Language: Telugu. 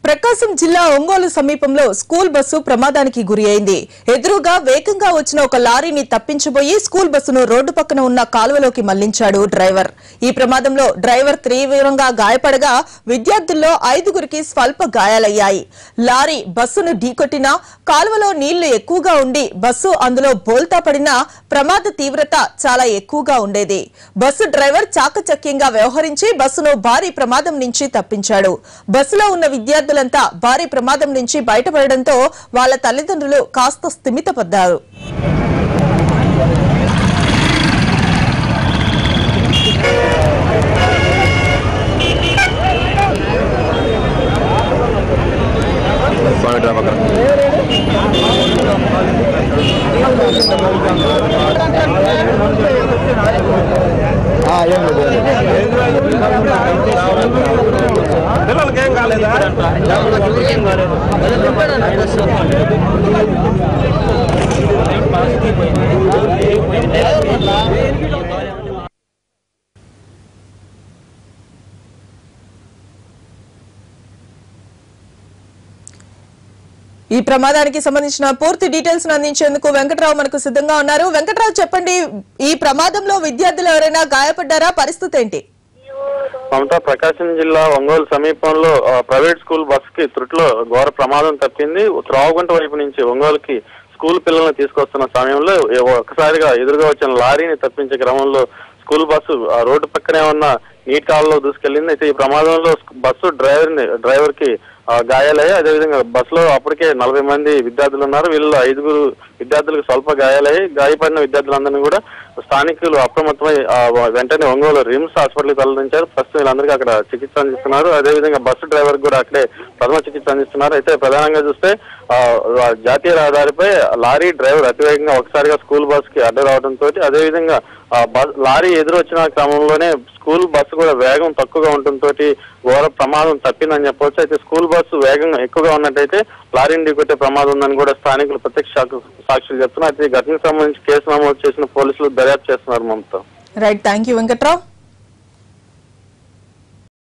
ప్రకాశం జిల్లా ఒంగోలు సమీపంలో స్కూల్ బస్సు ప్రమాదానికి గురి అయింది. ఎదురుగా వేగంగా వచ్చిన ఒక లారీని తప్పించబోయి స్కూల్ బస్సును రోడ్డు పక్కన ఉన్న కాలువలోకి మళ్లించాడు డ్రైవర్. ఈ ప్రమాదంలో డ్రైవర్ తీవ్రంగా గాయపడగా విద్యార్థుల్లో 5గురికి స్వల్ప గాయాలయ్యాయి. లారీ బస్సును ఢీకొట్టినా కాలువలో నీళ్లు ఎక్కువగా ఉండి బస్సు అందులో బోల్తా పడినా ప్రమాద తీవ్రత చాలా ఎక్కువగా ఉండేది. బస్సు డ్రైవర్ చాకచక్యంగా వ్యవహరించి బస్సును భారీ ప్రమాదం నుంచి తప్పించాడు. బస్సులో ఉన్న విద్యార్థులంతా భారీ ప్రమాదం నుంచి బయటపడడంతో వాళ్ళ తల్లిదండ్రులు కాస్త స్థిమితపడ్డారు. పిల్లలకేం కాలేదా? ఈ ప్రమాదానికి సంబంధించిన పూర్తి డీటెయిల్స్ అందించేందుకు వెంకట్రావు మనకు సిద్ధంగా ఉన్నారు. వెంకట్రావు, చెప్పండి, ఈ ప్రమాదంలో విద్యార్థులు ఎవరైనా గాయపడ్డారా? పరిస్థితి ఏంటి? మమతా, ప్రకాశం జిల్లా ఒంగోలు సమీపంలో ప్రైవేట్ స్కూల్ బస్ కి త్రుట్లో ఘోర ప్రమాదం తప్పింది. త్రావుగుంట వైపు నుంచి ఒంగోలుకి స్కూల్ పిల్లల్ని తీసుకొస్తున్న సమయంలో ఒక్కసారిగా ఎదురుగా వచ్చిన లారీని తప్పించే క్రమంలో స్కూల్ బస్సు రోడ్డు పక్కనే ఉన్న నీటి కాలంలో దూసుకెళ్లింది. అయితే ఈ ప్రమాదంలో బస్సు డ్రైవర్ కి గాయాలయ్యాయి. అదేవిధంగా బస్సులో అప్పటికే 40 మంది విద్యార్థులు ఉన్నారు. వీళ్ళు 5 విద్యార్థులకు స్వల్ప గాయాలయ్యాయి. గాయపడిన విద్యార్థులందరినీ కూడా స్థానికులు అప్రమత్తమై వెంటనే ఒంగోలు రిమ్స్ హాస్పిటల్కి తరలించారు. ప్రస్తుతం వీళ్ళందరికీ అక్కడ చికిత్స అందిస్తున్నారు. అదేవిధంగా బస్సు డ్రైవర్ కూడా అక్కడే ప్రథమ చికిత్స అందిస్తున్నారు. అయితే ప్రధానంగా చూస్తే జాతీయ రహదారిపై లారీ డ్రైవర్ అతివేగంగా ఒకసారిగా స్కూల్ బస్ కి అడ్డు రావడంతో అదేవిధంగా లారీ ఎదురు వచ్చిన క్రమంలోనే స్కూల్ బస్సు కూడా వేగం తక్కువగా ఉండటంతో ఘోర ప్రమాదం తప్పిందని చెప్పవచ్చు. అయితే స్కూల్ బస్సు వేగం ఎక్కువగా ఉన్నట్టయితే లారీని ఢీకొట్టే ప్రమాదం ఉందని కూడా స్థానికులు ప్రత్యక్ష సాక్షులు చెప్తున్నారు. అయితే ఘటనకు సంబంధించి కేసు నమోదు చేసిన పోలీసులు దర్యాప్తు చేస్తున్నారు. Mamata. Right, thank you Venkatrao.